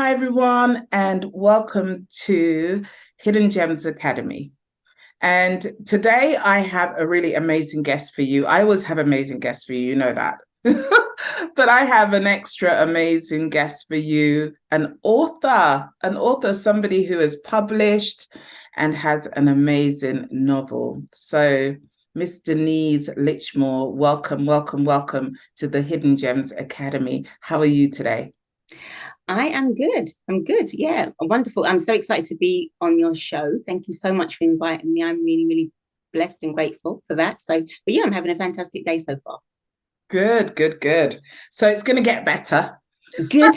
Hi, everyone, and welcome to Hidden Gems Academy. And today I have a really amazing guest for you. I always have amazing guests for you, you know that. But I have an extra amazing guest for you, an author, somebody who has published and has an amazing novel. So, Miss Denise Litchmore, welcome, welcome, welcome to the Hidden Gems Academy. How are you today? I am good. I'm good. Yeah, wonderful. I'm so excited to be on your show. Thank you so much for inviting me. I'm really, really blessed and grateful for that. But yeah, I'm having a fantastic day so far. Good, good, good. So it's going to get better. Good.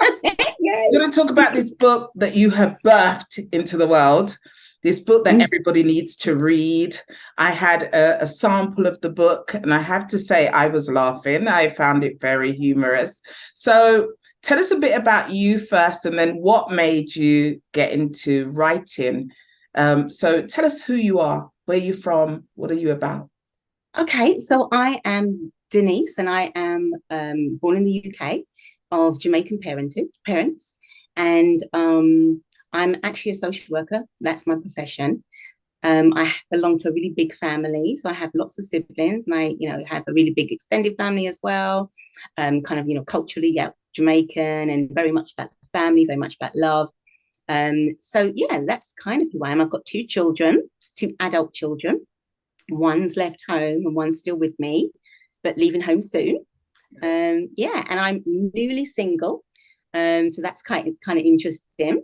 We're Yay. going to talk about this book that you have birthed into the world, this book that Mm. everybody needs to read. I had a sample of the book, and I have to say, I was laughing. I found it very humorous. So tell us a bit about you first, and then what made you get into writing. So tell us who you are, where you're from, what are you about? Okay, so I am Denise, and I am born in the UK of Jamaican parents, and I'm actually a social worker. That's my profession. I belong to a really big family, so I have lots of siblings, and I have a really big extended family as well. Culturally, yeah, Jamaican, and very much about family, very much about love. So yeah, that's kind of who I am. I've got two children, two adult children. One's left home, and one's still with me, but leaving home soon. Yeah, and I'm newly single, so that's kind of interesting.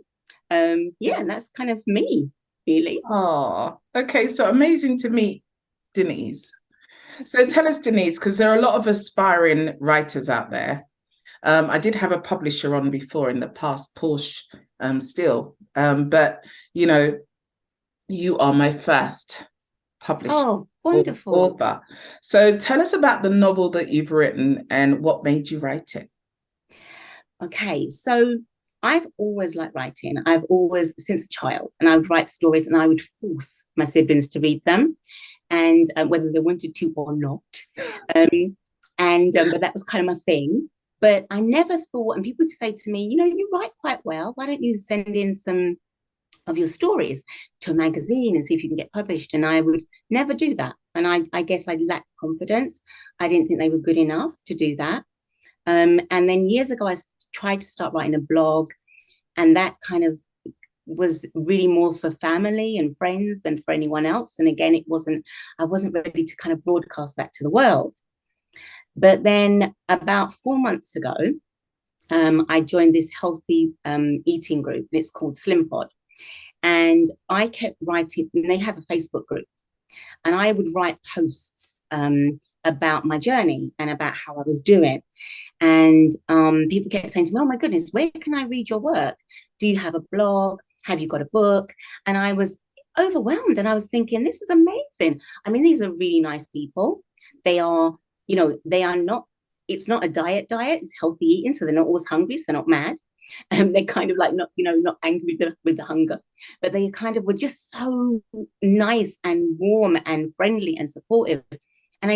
Yeah, and that's kind of me, really. Oh, okay. So amazing to meet Denise. So tell us, Denise, because there are a lot of aspiring writers out there. I did have a publisher on before in the past, Porsche, still. But you know, you are my first published Oh, wonderful. author. So tell us about the novel that you've written and what made you write it. Okay, so I've always liked writing. I've always, since a child, and I would write stories and I would force my siblings to read them, and whether they wanted to or not. Um, but that was kind of my thing. But I never thought, and people would say to me, you write quite well. Why don't you send in some of your stories to a magazine and see if you can get published? And I would never do that. And I guess I lacked confidence. I didn't think they were good enough to do that. And then years ago, tried to start writing a blog, and that kind of was really more for family and friends than for anyone else. And again, I wasn't ready to kind of broadcast that to the world. But then about 4 months ago, I joined this healthy eating group. It's called Slim Pod. And I kept writing, and they have a Facebook group, and I would write posts about my journey and about how I was doing. And people kept saying to me, "Oh my goodness, where can I read your work? Do you have a blog? Have you got a book?" And I was overwhelmed, and I was thinking, this is amazing. I mean, these are really nice people. They are, they are not, it's not a diet, it's healthy eating. So they're not always hungry, so they're not mad. They're kind of like not angry with the hunger, but they kind of were just so nice and warm and friendly and supportive. And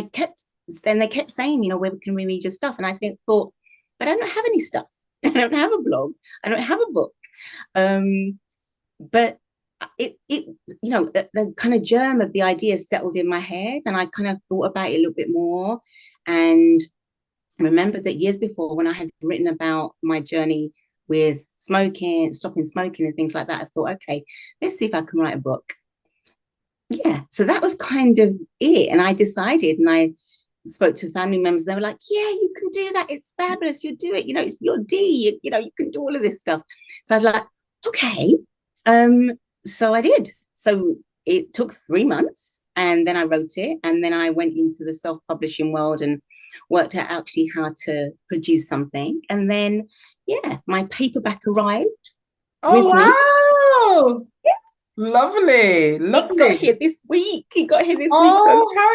then they kept saying, where can we read your stuff? And thought, but I don't have any stuff. I don't have a blog. I don't have a book. But the kind of germ of the idea settled in my head, and I kind of thought about it a little bit more, and remembered that years before, when I had written about my journey with smoking, stopping smoking and things like that, I thought, okay, let's see if I can write a book. Yeah, so that was kind of it. And I decided, and I spoke to family members. They were like, "Yeah, you can do that. It's fabulous. You do it. It's your D. You can do all of this stuff." So I was like, "Okay." Um, so I did. So it took 3 months, and then I wrote it, and then I went into the self-publishing world and worked out actually how to produce something. And then, yeah, my paperback arrived Oh, with me. wow. Lovely, It got lovely. here this week. It got here this week. So Oh, how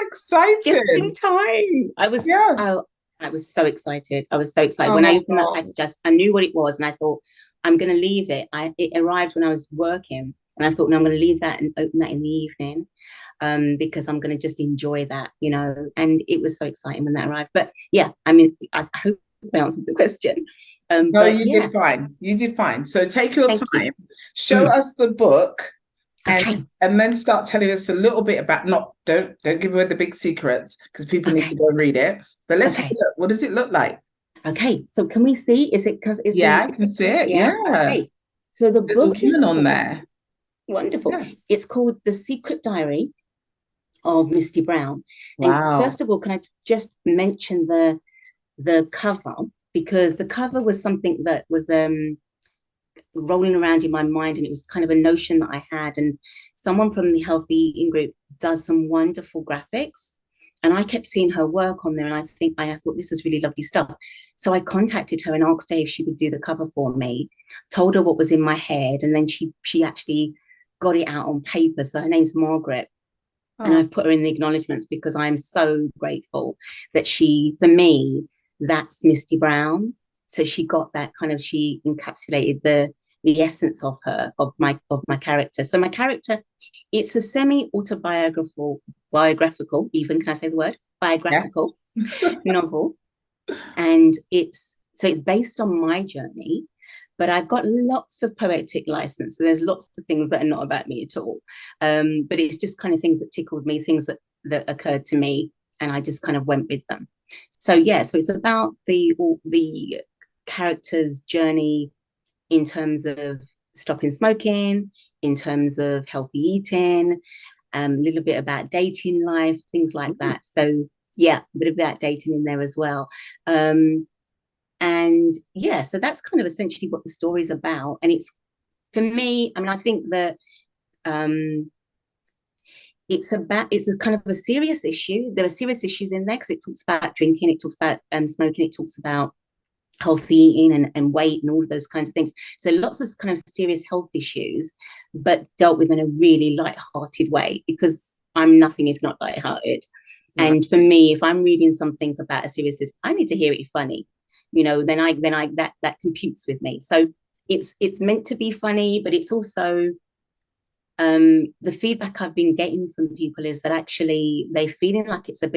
just in exciting. time. Yeah. I was so excited. I was so excited. When I opened that Oh, package, I knew what it was, and I thought, I'm going to leave it. It arrived when I was working, and I thought, no, I'm going to leave that and open that in the evening, because I'm going to just enjoy that. And it was so exciting when that arrived. But yeah, I mean, I hope I answered the question. No, But you yeah, did fine. You did fine. So take your thank you. time, show Mm, us the book, and okay, and then start telling us a little bit about, not don't give away the big secrets because people need okay, to go and read it. But let's have a okay, look. What does it look like? okay. So can we see? Is it because Yeah, I can see it. yeah? Yeah. Okay. So the There's a book is woman on called there. wonderful. Yeah. It's called The Secret Diary of Misty Brown. And Wow. first of all, can I just mention the cover, because the cover was something that was rolling around in my mind, and it was kind of a notion that I had. And someone from the healthy eating group does some wonderful graphics, and I kept seeing her work on there, and I thought this is really lovely stuff. So I contacted her and asked her if she would do the cover for me, told her what was in my head, and then she actually got it out on paper. So her name's Margaret, and Oh, I've put her in the acknowledgements because I'm so grateful that for me, that's Misty Brown. So she got that kind of, she encapsulated the essence of her, of my character. So my character, it's a biographical, even, can I say the word? yes. Biographical novel. And it's based on my journey, but I've got lots of poetic license. So there's lots of things that are not about me at all. But it's just kind of things that tickled me, things that occurred to me, and I just kind of went with them. So yeah, so it's about the character's journey in terms of stopping smoking, in terms of healthy eating, a little bit about dating life, things like that. So yeah, a bit about dating in there as well. And yeah, so that's kind of essentially what the story's about. And it's, for me, I mean, I think that um, it's a kind of a serious issue. There are serious issues in there because it talks about drinking, it talks about smoking, it talks about healthy eating and weight and all of those kinds of things. So lots of kind of serious health issues, but dealt with in a really light-hearted way, because I'm nothing if not light-hearted. Yeah. And for me, if I'm reading something about a serious issue, I need to hear it funny. Then I that computes with me. So it's meant to be funny, but it's also the feedback I've been getting from people is that actually they're feeling like it's a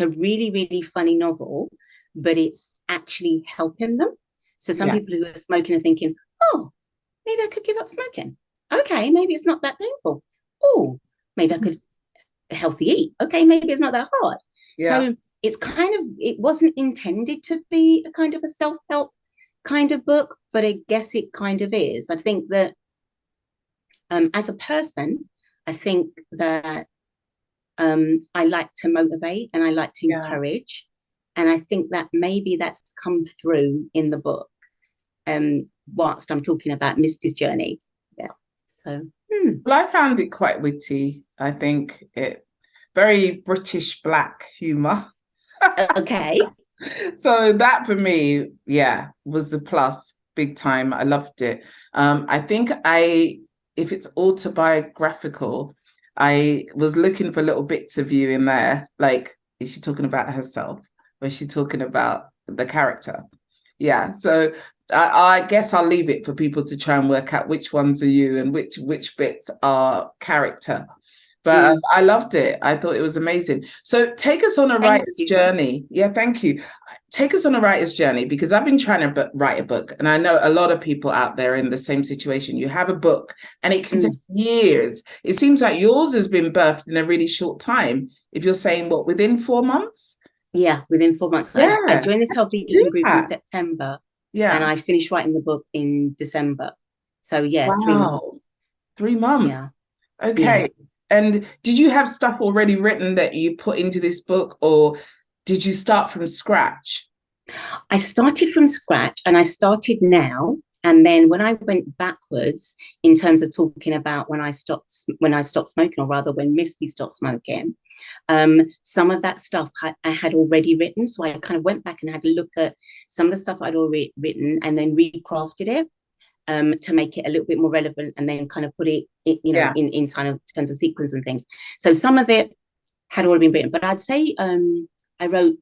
really, really funny novel, but it's actually helping them. So some Yeah. people who are smoking are thinking, oh, maybe I could give up smoking. Okay, maybe it's not that painful. Oh, maybe I could healthy eat. Okay, maybe it's not that hard. Yeah. So it wasn't intended to be a kind of a self-help kind of book, but I guess it kind of is. I think that as a person, I think that I like to motivate and I like to Yeah. encourage. And I think that maybe that's come through in the book, whilst I'm talking about Misty's journey. Yeah. So, Well, I found it quite witty. I think it very British black humor. okay. So that for me, yeah, was the plus big time. I loved it. I think if it's autobiographical, I was looking for little bits of you in there. Like, is she talking about herself? Or is she talking about the character? Yeah. So I guess I'll leave it for people to try and work out which ones are you and which bits are character. But Mm, I loved it. I thought it was amazing. So take us on a thank writer's you. journey. Yeah, thank you. Take us on a writer's journey, because I've been trying to write a book, and I know a lot of people out there in the same situation. You have a book and it can take Mm, years. It seems like yours has been birthed in a really short time. If you're saying what, within 4 months? yeah, within 4 months. I Yeah, joined this healthy do eating group in that. September, and Yeah. I finished writing the book in December. So yeah, 3 months. Wow. three Yeah, months. yeah. Okay. And did you have stuff already written that you put into this book, or did you start from scratch? I started from scratch, and I started now. And then when I went backwards in terms of talking about when I stopped smoking, or rather when Misty stopped smoking, some of that stuff I had already written. So I kind of went back and had a look at some of the stuff I'd already written and then recrafted it, to make it a little bit more relevant, and then kind of put it, Yeah. in kind of terms of sequence and things. So some of it had already been written, but I'd say I wrote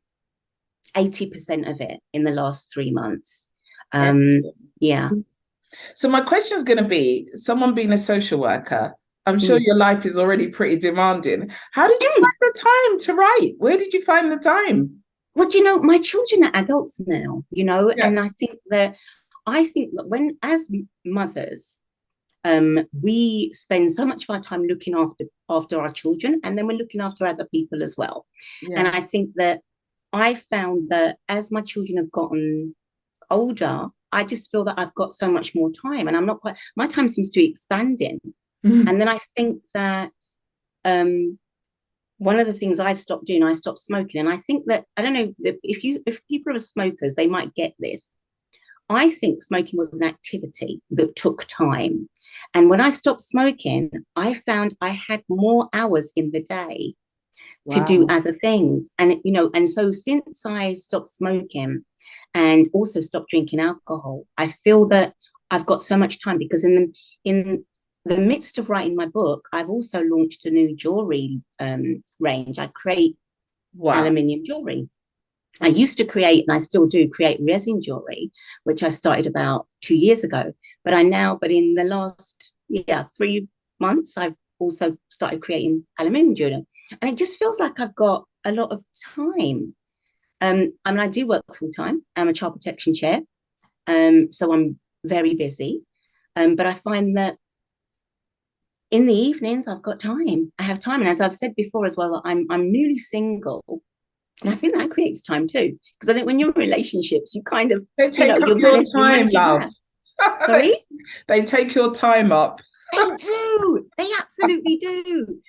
80% of it in the last 3 months. Um, Excellent. yeah. So my question is going to be, someone being a social worker, I'm sure Mm. your life is already pretty demanding. How did you find the time to write? Where did you find the time? Well, do you know, my children are adults now, Yeah. and I think that when, as mothers, we spend so much of our time looking after our children, and then we're looking after other people as well. And Yeah. I think that I found that as my children have gotten older, I just feel that I've got so much more time, and I'm not quite. My time seems to be expanding, and then I think that um, one of the things I stopped doing, I stopped smoking, and I think that I don't know if people are smokers, they might get this. I think smoking was an activity that took time. And when I stopped smoking, I found I had more hours in the day to do Wow. other things. And so since I stopped smoking and also stopped drinking alcohol, I feel that I've got so much time because in the midst of writing my book, I've also launched a new jewelry range. I create Wow. aluminium jewelry. I used to create, and I still do create resin jewelry, which I started about 2 years ago. But in the last 3 months, I've also started creating aluminium jewelry, and it just feels like I've got a lot of time. I mean, I do work full time. I'm a child protection chair, so I'm very busy. But I find that in the evenings, I've got time. I have time, and as I've said before as well, I'm newly single, and I think that creates time too. Because I think when you're in relationships, you kind of, They take up your you're time, managing love. that. Sorry? They take your time up. They do. They absolutely do.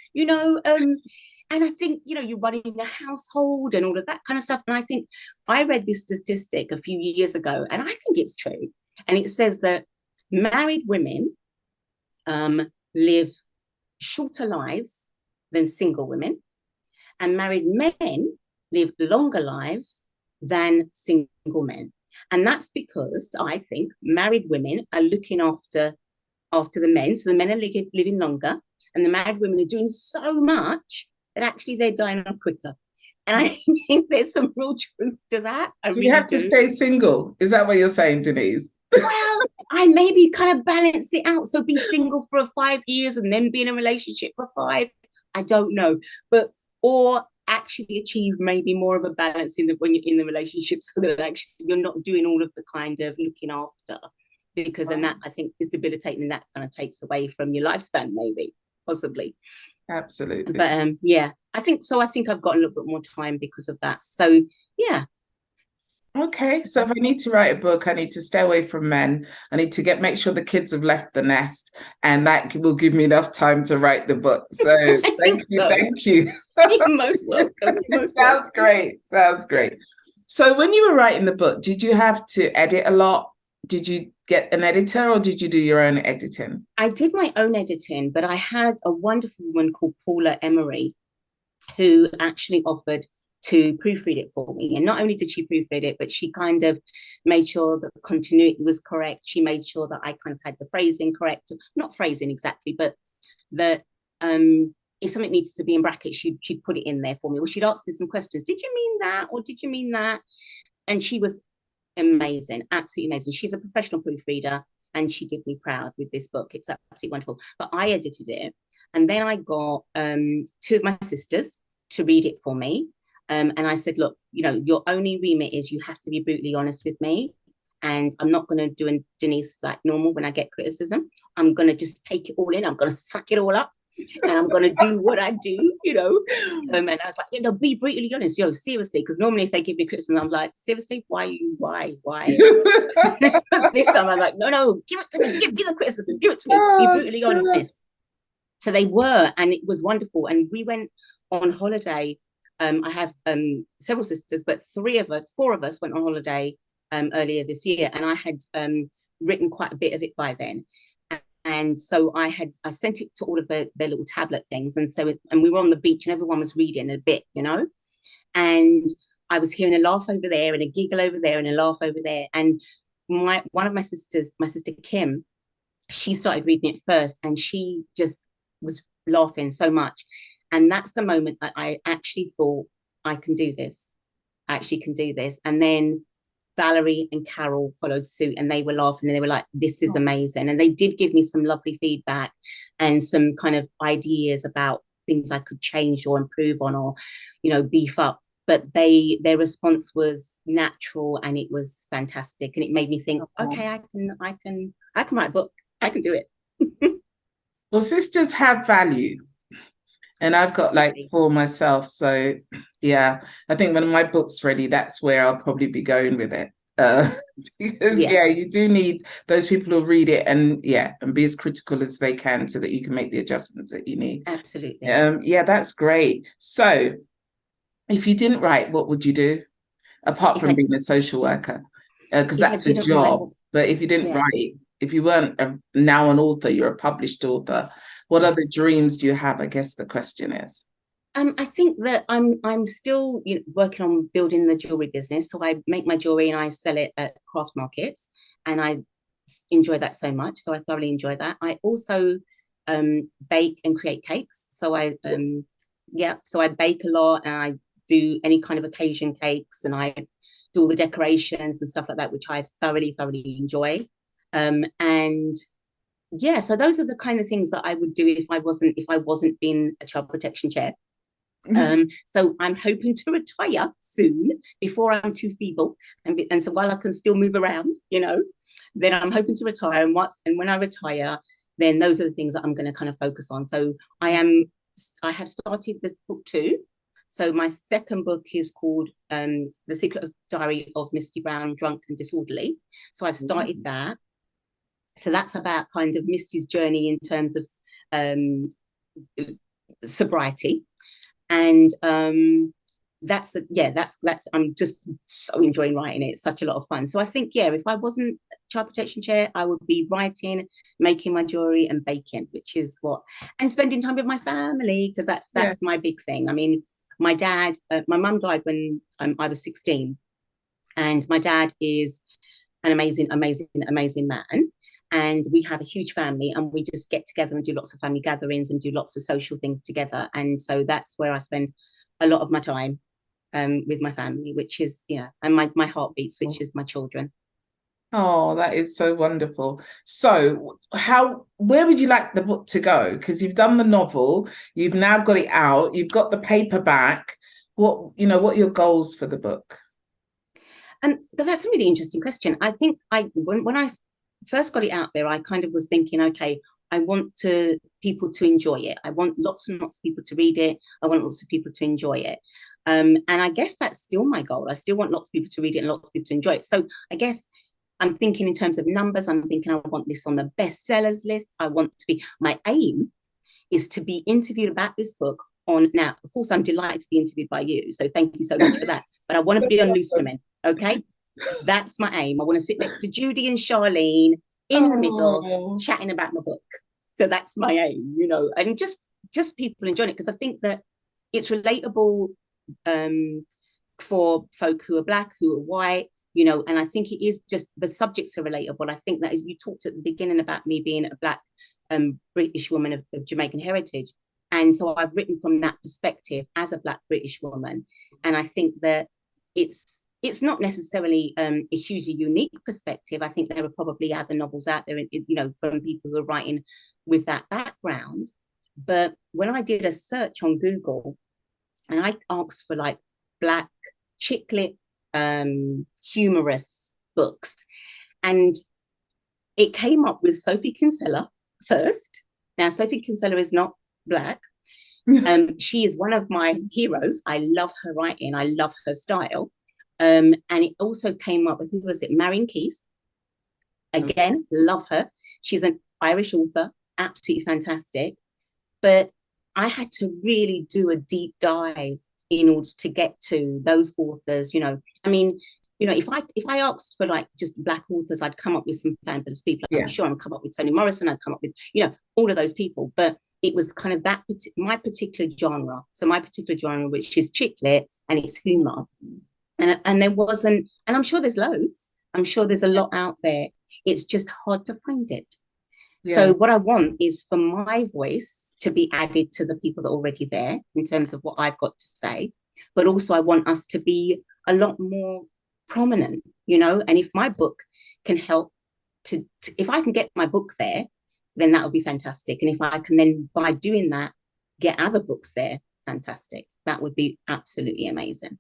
And I think, you're running a household and all of that kind of stuff. And I think I read this statistic a few years ago, and I think it's true. And it says that married women live shorter lives than single women, and married men live longer lives than single men. And that's because I think married women are looking after the men. So the men are living longer, and the married women are doing so much that actually they're dying off quicker. And I think there's some real truth to that. I Do you really have to do. stay single? Is that what you're saying, Denise? Well, I maybe kind of balance it out. So be single for 5 years and then be in a relationship for five. I don't know. Or actually achieve maybe more of a balance when you're in the relationship so that actually you're not doing all of the kind of looking after, because then that I think is debilitating, and that kind of takes away from your lifespan, maybe, possibly. Absolutely. But yeah, I think so. I think I've got a little bit more time because of that. So yeah. Okay, so if I need to write a book, I need to stay away from men. I need to make sure the kids have left the nest, and that will give me enough time to write the book. So I thank think you, so. thank you. You're most welcome. You're It most sounds welcome. great. Sounds great. So when you were writing the book, did you have to edit a lot? Did you get an editor or did you do your own editing? I did my own editing, but I had a wonderful woman called Paula Emery who actually offered to proofread it for me. And not only did she proofread it, but she kind of made sure that the continuity was correct. She made sure that I kind of had the phrasing correct, not phrasing exactly, but that if something needs to be in brackets, she'd put it in there for me, or she'd ask me some questions. Did you mean that? Or did you mean that? And she was amazing, absolutely amazing. She's a professional proofreader, and she did me proud with this book. It's absolutely wonderful. But I edited it, and then I got two of my sisters to read it for me. And I said, look, your only remit is you have to be brutally honest with me. And I'm not going to do a Denise like normal when I get criticism. I'm going to just take it all in. I'm going to suck it all up, and I'm going to do what I do. And I was like, be brutally honest, seriously, because normally if they give me criticism, I'm like, seriously, why? This time I'm like, no, give it to me, give me the criticism, give it to me, be Oh, brutally God. honest. So they were, and it was wonderful. And we went on holiday. I have several sisters, but four of us went on holiday earlier this year, and I had written quite a bit of it by then. And so I sent it to all of their little tablet things, and we were on the beach, and everyone was reading a bit. And I was hearing a laugh over there and a giggle over there and a laugh over there. And one of my sisters, my sister Kim, she started reading it first, and she just was laughing so much. And that's the moment that I actually thought, I can do this. I actually can do this. And then Valerie and Carol followed suit, and they were laughing, and they were like, this is amazing. And they did give me some lovely feedback and some kind of ideas about things I could change or improve on, or beef up. but their response was natural and it was fantastic. And it made me think, Oh. okay, I can write a book. I can do it. Well, sisters have value. And I've got like Definitely. four myself. So yeah, I think when my book's ready, that's where I'll probably be going with it. Uh, because Yeah, yeah, you do need those people who read it and yeah, and be as critical as they can so that you can make the adjustments that you need. absolutely. Yeah, that's great. So if you didn't write, what would you do apart If from I being a social worker? Because if I that's a didn't write, job. But if you didn't yeah, write, if you weren't now an author, you're a published author. What other yes. dreams do you have? I guess the question is. I think that I'm still, you know, working on building the jewelry business. So I make my jewelry and I sell it at craft markets, and I enjoy that so much. So I thoroughly enjoy that. I also bake and create cakes. So I bake a lot, and I do any kind of occasion cakes, and I do all the decorations and stuff like that, which I thoroughly enjoy. And yeah, so those are the kind of things that I would do if I wasn't being a child protection chair. So I'm hoping to retire soon before I'm too feeble, and so while I can still move around, you know, then I'm hoping to retire. And when I retire, then those are the things that I'm going to kind of focus on. So I have started this book too. So my second book is called The Secret of Diary of Misty Brown, Drunk and Disorderly. So I've started that. So that's about kind of Misty's journey in terms of um, sobriety, and that's I'm just so enjoying writing it. It's such a lot of fun. So I think, yeah, if I wasn't child protection chair, I would be writing, making my jewelry and baking, which is what, and spending time with my family, because Yeah. that's my big thing. I mean, my mum died when I was 16, and my dad is an amazing man. And we have a huge family, and we just get together and do lots of family gatherings and do lots of social things together. And so that's where I spend a lot of my time with my family, which is, yeah, and my heartbeats, which is my children. Oh, that is so wonderful. So, where would you like the book to go? Because you've done the novel, you've now got it out, you've got the paperback. What are your goals for the book? But that's a really interesting question. I think when I first got it out there, I kind of was thinking, okay, I want people to enjoy it. I want lots and lots of people to read it. I want lots of people to enjoy it. And I guess that's still my goal. I still want lots of people to read it and lots of people to enjoy it. So I guess I'm thinking in terms of numbers. I'm thinking I want this on the bestsellers list. My aim is to be interviewed about this book on, now, of course, I'm delighted to be interviewed by you. So thank you so much for that. But I want to be on Loose Women. Okay. That's my aim. I want to sit next to Judy and Charlene in the middle, Oh, chatting about my book. So that's my aim, you know, and just people enjoying it, because I think that it's relatable um, for folk who are Black, who are white, you know, and I think it is just the subjects are relatable. I think that, as you talked at the beginning about me being a Black British woman of Jamaican heritage, and so I've written from that perspective as a Black British woman, and I think that it's not necessarily a hugely unique perspective. I think there are probably other novels out there, you know, from people who are writing with that background. But when I did a search on Google and I asked for like Black chick lit humorous books, and it came up with Sophie Kinsella first. Now, Sophie Kinsella is not Black. She is one of my heroes. I love her writing. I love her style. And it also came up with, who was it? Marion Keyes. Again, love her. She's an Irish author, absolutely fantastic. But I had to really do a deep dive in order to get to those authors. You know, I mean, you know, if I asked for like just Black authors, I'd come up with some fabulous people. I'm yeah. sure I'd come up with Toni Morrison. I'd come up with, you know, all of those people. But it was kind of my particular genre. So my particular genre, which is chick lit and it's humor, and there wasn't, and I'm sure there's loads. I'm sure there's a lot out there. It's just hard to find it. Yeah. So what I want is for my voice to be added to the people that are already there in terms of what I've got to say, but also I want us to be a lot more prominent, you know. And if my book can help if I can get my book there, then that would be fantastic. And if I can then, by doing that, get other books there, fantastic. That would be absolutely amazing.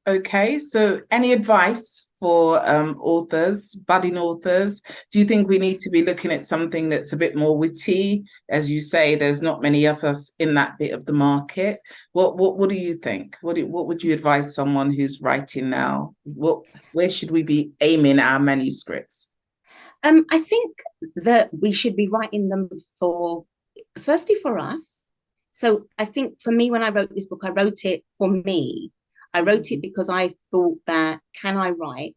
Okay, so any advice for authors, budding authors? Do you think we need to be looking at something that's a bit more witty? As you say, there's not many of us in that bit of the market. What do you think? What would you advise someone who's writing now? Where should we be aiming our manuscripts? I think that we should be writing them firstly for us. So I think for me, when I wrote this book, I wrote it for me. I wrote it because I thought that, can I write?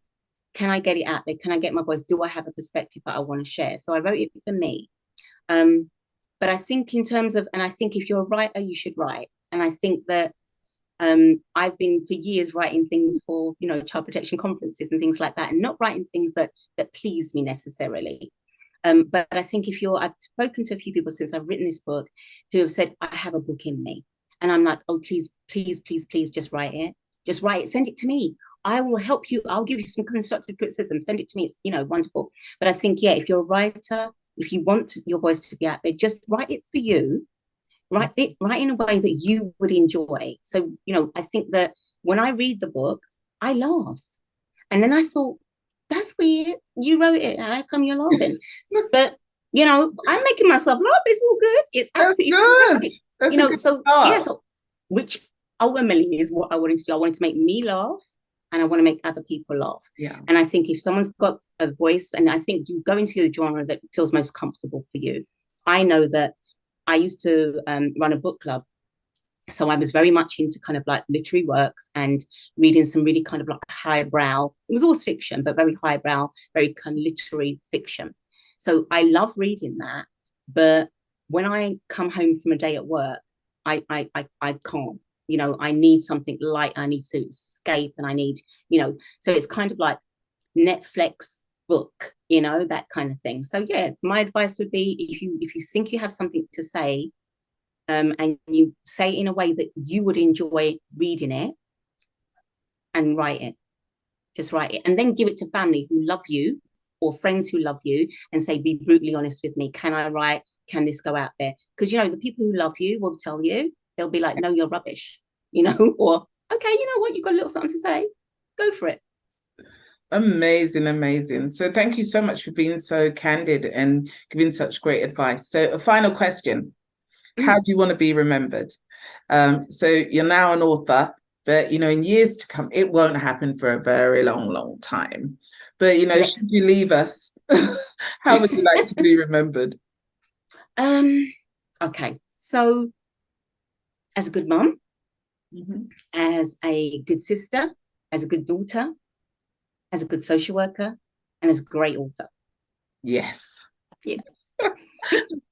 Can I get it out there? Can I get my voice? Do I have a perspective that I want to share? So I wrote it for me. Um, but I think in terms of, and I think if you're a writer, you should write. And I think that I've been for years writing things for, child protection conferences and things like that, and not writing things that please me necessarily. But I think I've spoken to a few people since I've written this book who have said, I have a book in me. And I'm like, oh, please, please, please, please, just write it. Just write it. Send it to me. I will help you. I'll give you some constructive criticism. Send it to me. It's, wonderful. But I think, yeah, if you're a writer, if you want your voice to be out there, just write it for you. Write in a way that you would enjoy. So, I think that when I read the book, I laugh. And then I thought, that's weird. You wrote it. How come you're laughing? But, I'm making myself laugh. It's all good. It's absolutely good. That's a good so, start. yeah, so, which ultimately is what I wanted to do. I wanted to make me laugh, and I want to make other people laugh. Yeah. And I think if someone's got a voice, and I think you go into the genre that feels most comfortable for you. I know that I used to run a book club. So I was very much into kind of like literary works and reading some really kind of like highbrow. It was always fiction, but very highbrow, very kind of literary fiction. So I love reading that. But when I come home from a day at work, I can't. I need something light. I need to escape, and I need, so it's kind of like Netflix book, that kind of thing. So yeah, my advice would be, if you think you have something to say, and you say it in a way that you would enjoy reading it, and write it. Just write it, and then give it to family who love you or friends who love you, and say, be brutally honest with me. Can I write? Can this go out there? Because the people who love you will tell you. They'll be like, no, you're rubbish, or okay, you know what, you've got a little something to say, go for it. Amazing, amazing. So thank you so much for being so candid and giving such great advice. So a final question. How do you want to be remembered? So you're now an author, but in years to come, it won't happen for a very long, long time. But should you leave us, how would you like to be remembered? Okay. So as a good mom, as a good sister, as a good daughter, as a good social worker, and as a great author. Yes. Yeah.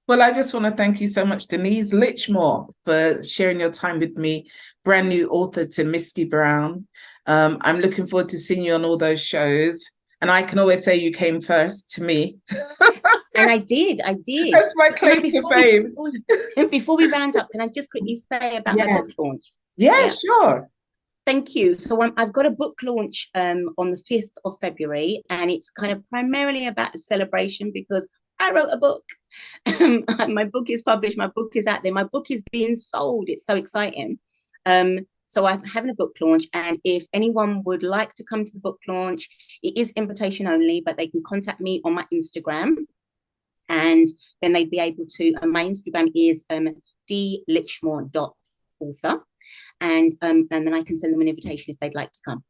Well, I just want to thank you so much, Denise Litchmore, for sharing your time with me. Brand new author to Misty Brown. I'm looking forward to seeing you on all those shows. And I can always say you came first to me. And I did. That's my claim to fame. Before we round up, can I just quickly say about my book launch? Yeah, sure. Thank you. So I've got a book launch on the 5th of February, and it's kind of primarily about a celebration because I wrote a book. My book is published. My book is out there. My book is being sold. It's so exciting. So I'm having a book launch, and if anyone would like to come to the book launch, it is invitation only, but they can contact me on my Instagram, and then they'd be able to, my Instagram is dlitchmore.author, and then I can send them an invitation if they'd like to come.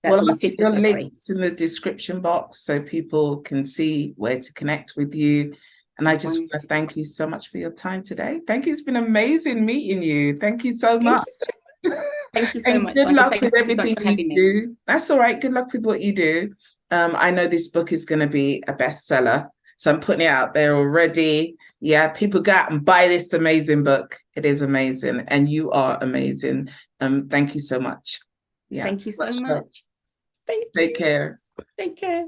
That's on the 5th of February. Links in the description box so people can see where to connect with you. And I just want to thank you so much for your time today. Thank you. It's been amazing meeting you. Thank you so much. Thank you so much. Good luck with everything you do. That's all right. Good luck with what you do. I know this book is going to be a bestseller, so I'm putting it out there already. Yeah, people go out and buy this amazing book. It is amazing, and you are amazing. Thank you so much. Yeah, thank you so much. Take care. Take care.